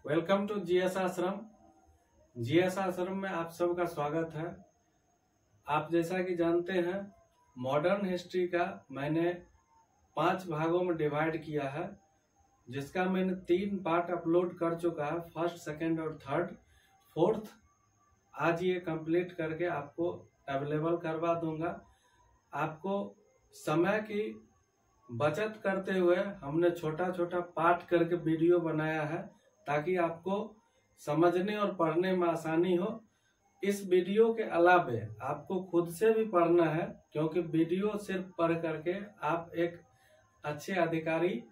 Welcome to GS आश्रम। GS आश्रम में आप सबका स्वागत है। आप जैसा कि जानते हैं, मॉडर्न हिस्ट्री का मैंने 5 भागों में डिवाइड किया है, जिसका मैंने 3 पार्ट अपलोड कर चुका है, फर्स्ट, सेकंड और थर्ड। फोर्थ आज ये कंप्लीट करके आपको अवेलेबल करवा दूंगा। आपको समय की बचत करते हुए हमने छोटा छोटा पार्ट करके वीडियो बनाया है, ताकि आपको समझने और पढ़ने में आसानी हो। इस वीडियो के अलावे आपको खुद से भी पढ़ना है, क्योंकि वीडियो सिर्फ पढ़ करके आप एक अच्छे अधिकारी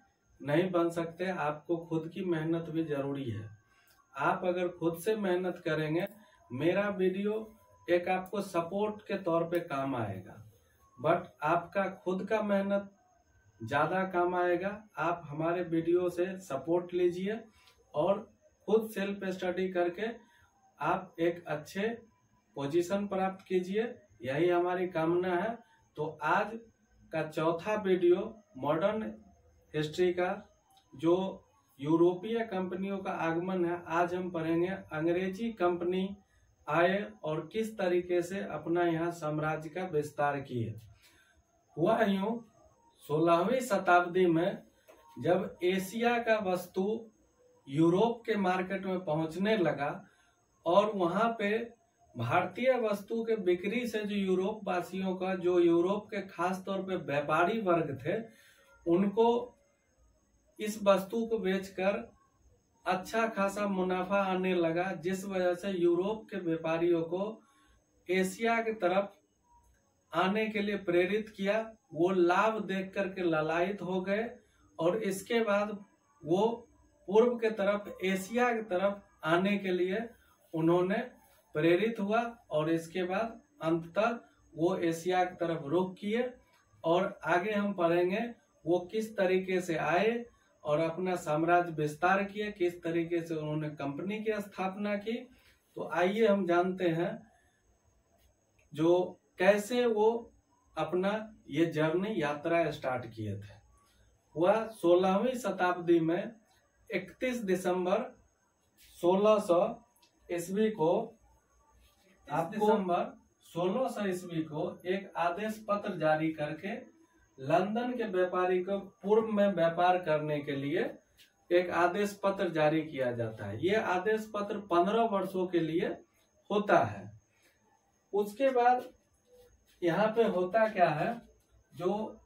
नहीं बन सकते। आपको खुद की मेहनत भी जरूरी है। आप अगर खुद से मेहनत करेंगे, मेरा वीडियो एक आपको सपोर्ट के तौर पे काम आएगा, बट आपका खुद का मेहनत ज्यादा काम आएगा। आप हमारे वीडियो से सपोर्ट लीजिए और खुद सेल्फ स्टडी करके आप एक अच्छे पोजीशन प्राप्त कीजिए, यही हमारी कामना है। तो आज का चौथा वीडियो मॉडर्न हिस्ट्री का, जो यूरोपीय कंपनियों का आगमन है। आज हम पढ़ेंगे अंग्रेजी कंपनी आए और किस तरीके से अपना यहाँ साम्राज्य का विस्तार किए। हुआ यूं, 16वीं शताब्दी में जब एशिया का वस्तु यूरोप के मार्केट में पहुंचने लगा और वहां पे भारतीय वस्तु के बिक्री से जो यूरोप वासियों का, जो यूरोप के खास तौर पे व्यापारी वर्ग थे, उनको इस वस्तु को बेचकर अच्छा खासा मुनाफा आने लगा, जिस वजह से यूरोप के व्यापारियों को एशिया की तरफ आने के लिए प्रेरित किया। वो लाभ देख करके लालायित हो गए और इसके बाद वो पूर्व के तरफ, एशिया की तरफ आने के लिए उन्होंने प्रेरित हुआ और इसके बाद अंततः वो एशिया की तरफ रुख किए। और आगे हम पढ़ेंगे वो किस तरीके से आए और अपना साम्राज्य विस्तार किए, किस तरीके से उन्होंने कंपनी की स्थापना की। तो आइए हम जानते हैं जो कैसे वो अपना ये जर्नी, यात्रा स्टार्ट किए थे। वह 16वीं शताब्दी में 31 दिसंबर 1600 ईस्वी को, दिसंबर 1600 ईस्वी को एक आदेश पत्र जारी करके लंदन के व्यापारी को पूर्व में व्यापार करने के लिए एक आदेश पत्र जारी किया जाता है। ये आदेश पत्र 15 वर्षों के लिए होता है। उसके बाद यहाँ पे होता क्या है, जो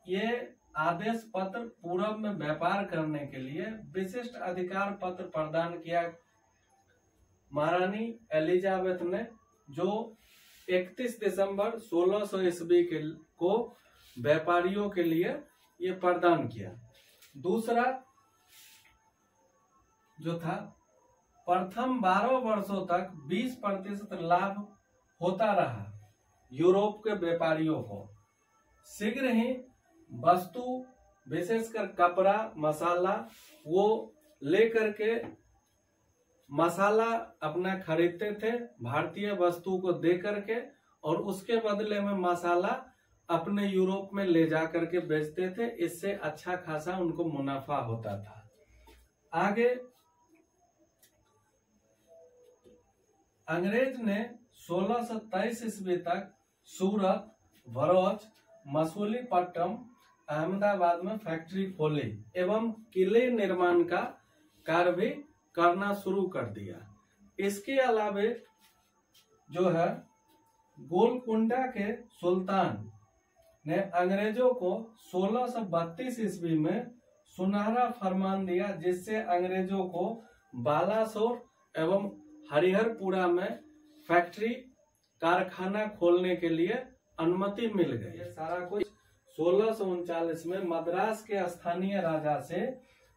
ये आदेश पत्र पूर्व में व्यापार करने के लिए विशिष्ट अधिकार पत्र प्रदान किया महारानी एलिजाबेथ ने, जो 31 दिसंबर 1600 ईस्वी को व्यापारियों के लिए ये प्रदान किया। दूसरा जो था, प्रथम 12 वर्षों तक 20% लाभ होता रहा यूरोप के व्यापारियों को। शीघ्र ही वस्तु, विशेषकर कपड़ा, मसाला, वो लेकर के मसाला अपना खरीदते थे भारतीय वस्तु को दे करके, और उसके बदले में मसाला अपने यूरोप में ले जा करके बेचते थे। इससे अच्छा खासा उनको मुनाफा होता था। आगे अंग्रेज ने 1623 ईस्वी तक सूरत, भरूच, मसूलीपट्टनम, अहमदाबाद में फैक्ट्री खोली एवं किले निर्माण का कार्य भी करना शुरू कर दिया। इसके अलावे जो है, गोलकुंडा के सुल्तान ने अंग्रेजों को 1632 ईस्वी में सुनहरा फरमान दिया, जिससे अंग्रेजों को बालासोर एवं हरिहरपुरा में फैक्ट्री, कारखाना खोलने के लिए अनुमति मिल गई। ये सारा कुछ 1639 में मद्रास के स्थानीय राजा से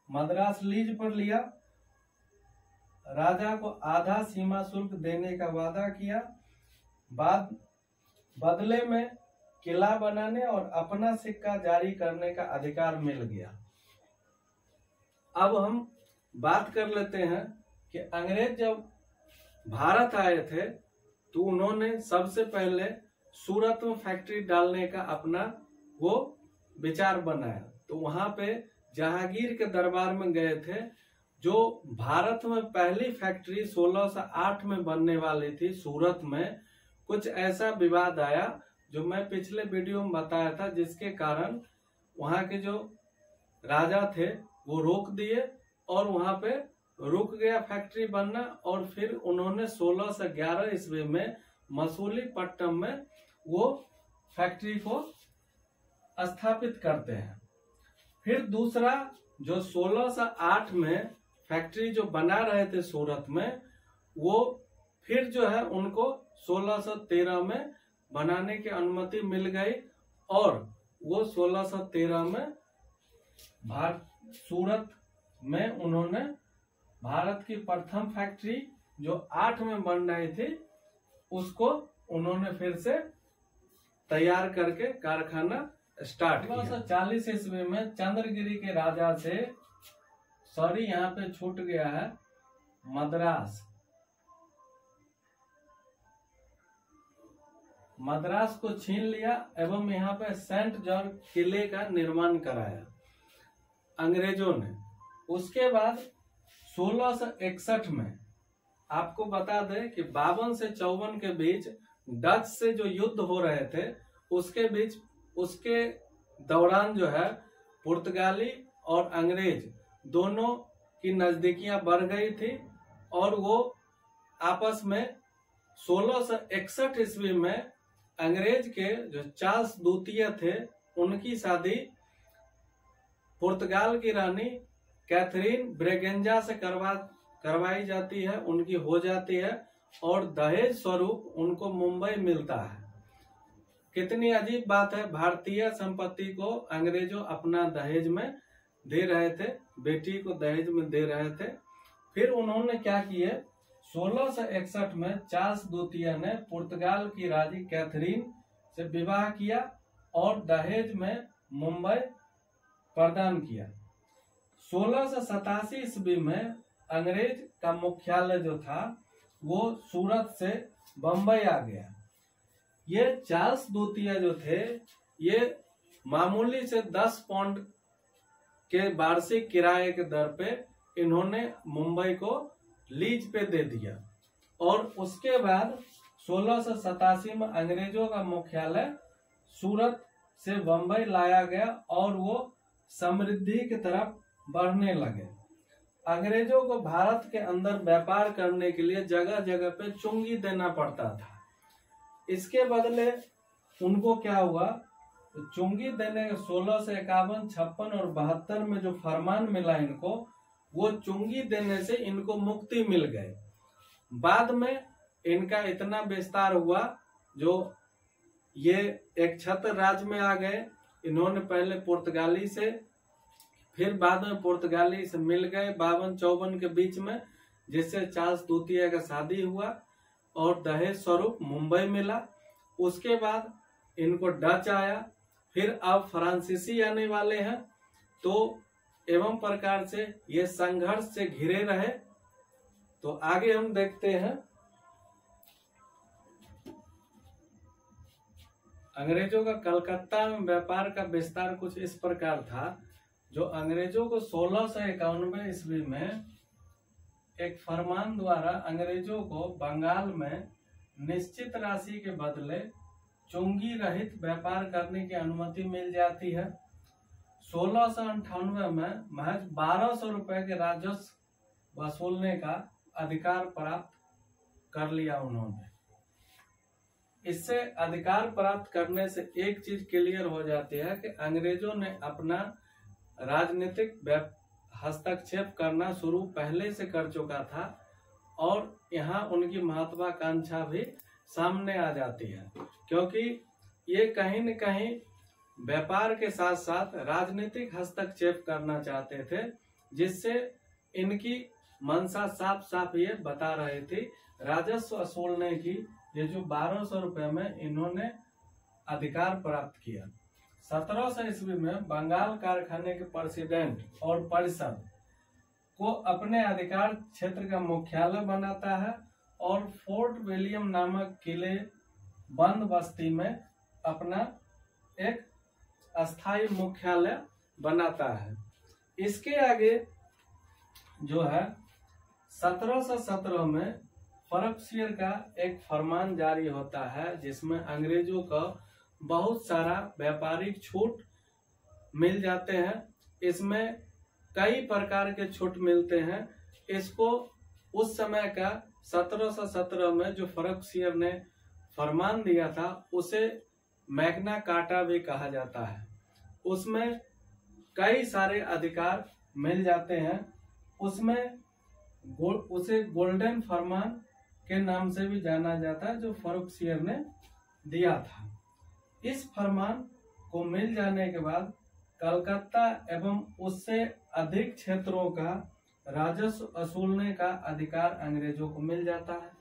मद्रास लीज पर लिया। राजा को आधा सीमा शुल्क देने का वादा किया। बाद बदले में किला बनाने और अपना सिक्का जारी करने का अधिकार मिल गया। अब हम बात कर लेते हैं कि अंग्रेज जब भारत आए थे, तो उन्होंने सबसे पहले सूरत में फैक्ट्री डालने का अपना वो विचार बनाया। तो वहां पे जहांगीर के दरबार में गए थे, जो भारत में पहली फैक्ट्री 1608 में बनने वाली थी सूरत में, कुछ ऐसा विवाद आया जो मैं पिछले वीडियो में बताया था, जिसके कारण वहां के जो राजा थे वो रोक दिए और वहां पे रुक गया फैक्ट्री बनना। और फिर उन्होंने 1611 ईस्वी में मसूलीपट्टनम में वो फैक्ट्री को स्थापित करते हैं। फिर दूसरा जो 1608 में फैक्ट्री जो बना रहे थे सूरत में, वो फिर जो है उनको 1613 में बनाने की अनुमति मिल गई और वो 1613 में सूरत में उन्होंने भारत की प्रथम फैक्ट्री जो 8 में बन रही थी उसको उन्होंने फिर से तैयार करके कारखाना स्टार्ट किया। 1640 ईस्वी में चंद्रगिरी के राजा से, सॉरी यहाँ पे छूट गया है, मद्रास को छीन लिया एवं यहाँ पे सेंट जॉर्ज किले का निर्माण कराया अंग्रेजों ने। उसके बाद 1661 में आपको बता दें कि 52 से 54 के बीच डच से जो युद्ध हो रहे थे उसके दौरान जो है पुर्तगाली और अंग्रेज दोनों की नजदीकियां बढ़ गई थी और वो आपस में 1661 ईस्वी में अंग्रेज के जो चार्ल्स द्वितीय थे उनकी शादी पुर्तगाल की रानी कैथरीन ब्रेगेंजा से करवाई जाती है, उनकी हो जाती है और दहेज स्वरूप उनको मुंबई मिलता है। कितनी अजीब बात है, भारतीय संपत्ति को अंग्रेजों अपना दहेज में दे रहे थे, बेटी को दहेज में दे रहे थे। फिर उन्होंने क्या किए, 1661 में चार्ल्स द्वितीय ने पुर्तगाल की रानी कैथरीन से विवाह किया और दहेज में मुंबई प्रदान किया। 1687 ईस्वी में अंग्रेज का मुख्यालय जो था वो सूरत से बंबई आ गया। ये चार्ल्स द्वितीय जो थे ये मामूली से 10 पाउंड के वार्षिक किराए के दर पे इन्होंने मुंबई को लीज पे दे दिया और उसके बाद 1687 में अंग्रेजों का मुख्यालय सूरत से बंबई लाया गया और वो समृद्धि की तरफ बढ़ने लगे। अंग्रेजों को भारत के अंदर व्यापार करने के लिए जगह जगह पे चुंगी देना पड़ता था। इसके बदले उनको क्या हुआ, चुंगी देने के 1651, 56 और 72 में जो फरमान मिला इनको, वो चुंगी देने से इनको मुक्ति मिल गए। बाद में इनका इतना विस्तार हुआ जो ये एक छत्र राज्य में आ गए। इन्होंने पहले पुर्तगाली से, फिर बाद में पुर्तगाली से मिल गए 52-54 के बीच में, जिससे चार्ल्स द्वितीय का शादी हुआ और दहेज स्वरूप मुंबई मिला। उसके बाद इनको डच आया, फिर अब फ्रांसीसी आने वाले हैं। तो एवं प्रकार से ये संघर्ष से घिरे रहे। तो आगे हम देखते हैं अंग्रेजों का कलकत्ता में व्यापार का विस्तार कुछ इस प्रकार था। जो अंग्रेजों को 1691 ईस्वी में एक फरमान द्वारा अंग्रेजों को बंगाल में निश्चित राशि के बदले चुंगी रहित व्यापार करने की अनुमति मिल जाती है। 1698 में महज 1200 रुपए के राजस्व वसूलने का अधिकार प्राप्त कर लिया उन्होंने। इससे अधिकार प्राप्त करने से एक चीज क्लियर हो जाती है कि अंग्रेजों ने अपना राजनीतिक हस्तक्षेप करना शुरू पहले से कर चुका था और यहाँ उनकी महत्वाकांक्षा भी सामने आ जाती है, क्योंकि ये कहीं न कहीं व्यापार के साथ साथ राजनीतिक हस्तक्षेप करना चाहते थे, जिससे इनकी मंशा साफ साफ ये बता रही थी राजस्व वसूलने की। ये जो 1200 रुपए में इन्होंने अधिकार प्राप्त किया। 1700 ईस्वी में बंगाल कारखाने के प्रेसिडेंट और परिषद को अपने अधिकार क्षेत्र का मुख्यालय बनाता है और फोर्ट विलियम नामक किले बंद बस्ती में अपना एक अस्थायी मुख्यालय बनाता है। इसके आगे जो है 1717 में फर्रुखसियर का एक फरमान जारी होता है, जिसमें अंग्रेजों को बहुत सारा व्यापारिक छूट मिल जाते हैं। इसमें कई प्रकार के छूट मिलते हैं। इसको उस समय का 1717 में जो फर्रुखसियर ने फरमान दिया था उसे मैग्ना कार्टा भी कहा जाता है। उसमें कई सारे अधिकार मिल जाते हैं। उसमें उसे गोल्डन फरमान के नाम से भी जाना जाता है, जो फर्रुखसियर ने दिया था। इस फरमान को मिल जाने के बाद कलकत्ता एवं उससे अधिक क्षेत्रों का राजस्व वसूलने का अधिकार अंग्रेजों को मिल जाता है।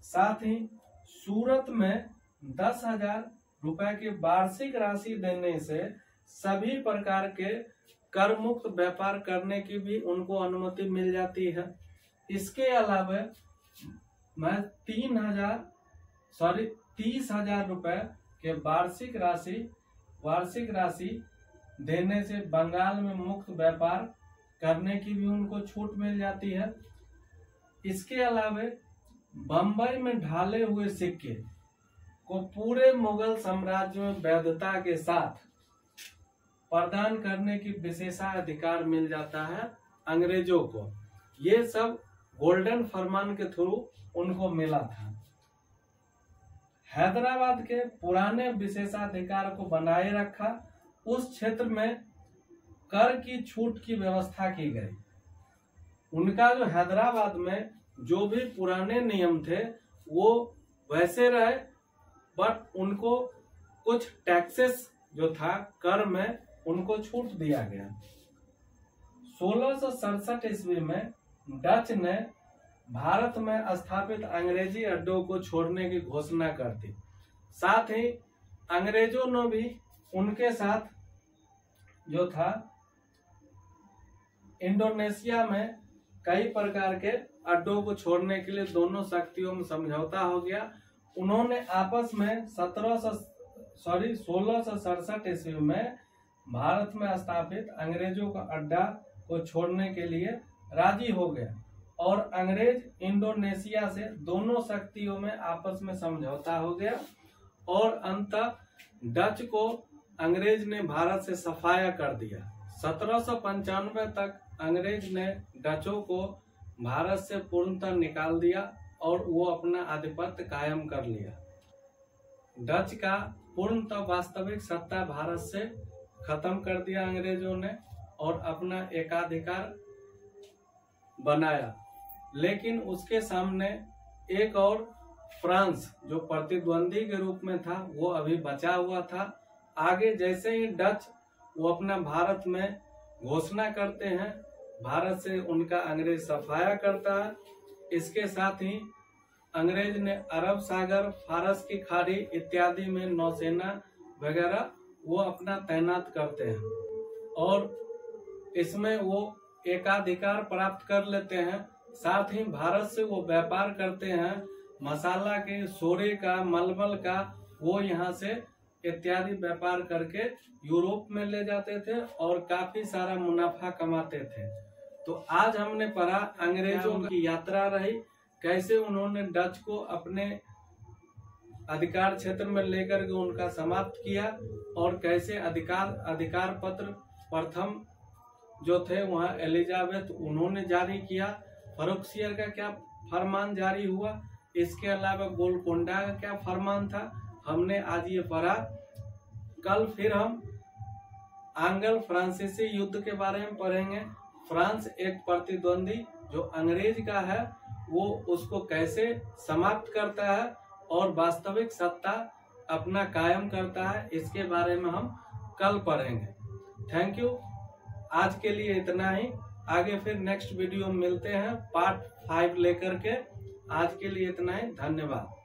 साथ ही सूरत में 10,000 रुपए की वार्षिक राशि देने से सभी प्रकार के कर मुक्त व्यापार करने की भी उनको अनुमति मिल जाती है। इसके अलावा मैं 30,000 रुपए के वार्षिक राशि देने से बंगाल में मुक्त व्यापार करने की भी उनको छूट मिल जाती है। इसके अलावा बंबई में ढाले हुए सिक्के को पूरे मुगल साम्राज्य में वैधता के साथ प्रदान करने की विशेषाधिकार मिल जाता है अंग्रेजों को। ये सब गोल्डन फरमान के थ्रू उनको मिला था। हैदराबाद के पुराने विशेषाधिकार को बनाए रखा। उस क्षेत्र में कर की छूट की व्यवस्था की गई। उनका जो हैदराबाद में जो भी पुराने नियम थे वो वैसे रहे, बट उनको कुछ टैक्सेस जो था कर में उनको छूट दिया गया। 1667 ईस्वी में डच ने भारत में स्थापित अंग्रेजी अड्डों को छोड़ने की घोषणा कर दी। साथ ही अंग्रेजों ने भी उनके साथ जो था इंडोनेशिया में कई प्रकार के अड्डों को छोड़ने के लिए दोनों शक्तियों में समझौता हो गया। उन्होंने आपस में 1667 ईस्वी में भारत में स्थापित अंग्रेजों का अड्डा को छोड़ने के लिए राजी हो गया और अंग्रेज इंडोनेशिया से दोनों शक्तियों में आपस में समझौता हो गया और अंततः डच को अंग्रेज ने भारत से सफाया कर दिया। 1795 तक अंग्रेज ने डचों को भारत से पूर्णतः निकाल दिया और वो अपना आधिपत्य कायम कर लिया। डच का पूर्णतः वास्तविक सत्ता भारत से खत्म कर दिया अंग्रेजों ने और अपना एकाधिकार बनाया। लेकिन उसके सामने एक और फ्रांस जो प्रतिद्वंदी के रूप में था वो अभी बचा हुआ था। आगे जैसे ही डच वो अपना भारत में घोषणा करते हैं, भारत से उनका अंग्रेज सफाया करता है। इसके साथ ही अंग्रेज ने अरब सागर, फारस की खाड़ी इत्यादि में नौसेना वगैरह वो अपना तैनात करते हैं और इसमें वो एकाधिकार प्राप्त कर लेते हैं। साथ ही भारत से वो व्यापार करते हैं, मसाला के, सोरे का, मलमल का, वो यहाँ से इत्यादि व्यापार करके यूरोप में ले जाते थे और काफी सारा मुनाफा कमाते थे। तो आज हमने पढ़ा अंग्रेजों की यात्रा रही, कैसे उन्होंने डच को अपने अधिकार क्षेत्र में लेकर के उनका समाप्त किया और कैसे अधिकार पत्र प्रथम जो थे वहाँ एलिजाबेथ उन्होंने जारी किया। फर्रुखसियर का क्या फरमान जारी हुआ, इसके अलावा गोलकोंडा का क्या फरमान था, हमने आज ये पढ़ा। कल फिर हम आंग्ल फ्रांसीसी युद्ध के बारे में पढ़ेंगे। फ्रांस एक प्रतिद्वंदी जो अंग्रेज का है वो उसको कैसे समाप्त करता है और वास्तविक सत्ता अपना कायम करता है, इसके बारे में हम कल पढ़ेंगे। Thank you. आज के लिए इतना ही। आगे फिर नेक्स्ट वीडियो में मिलते हैं पार्ट 5 लेकर के। आज के लिए इतना ही। धन्यवाद।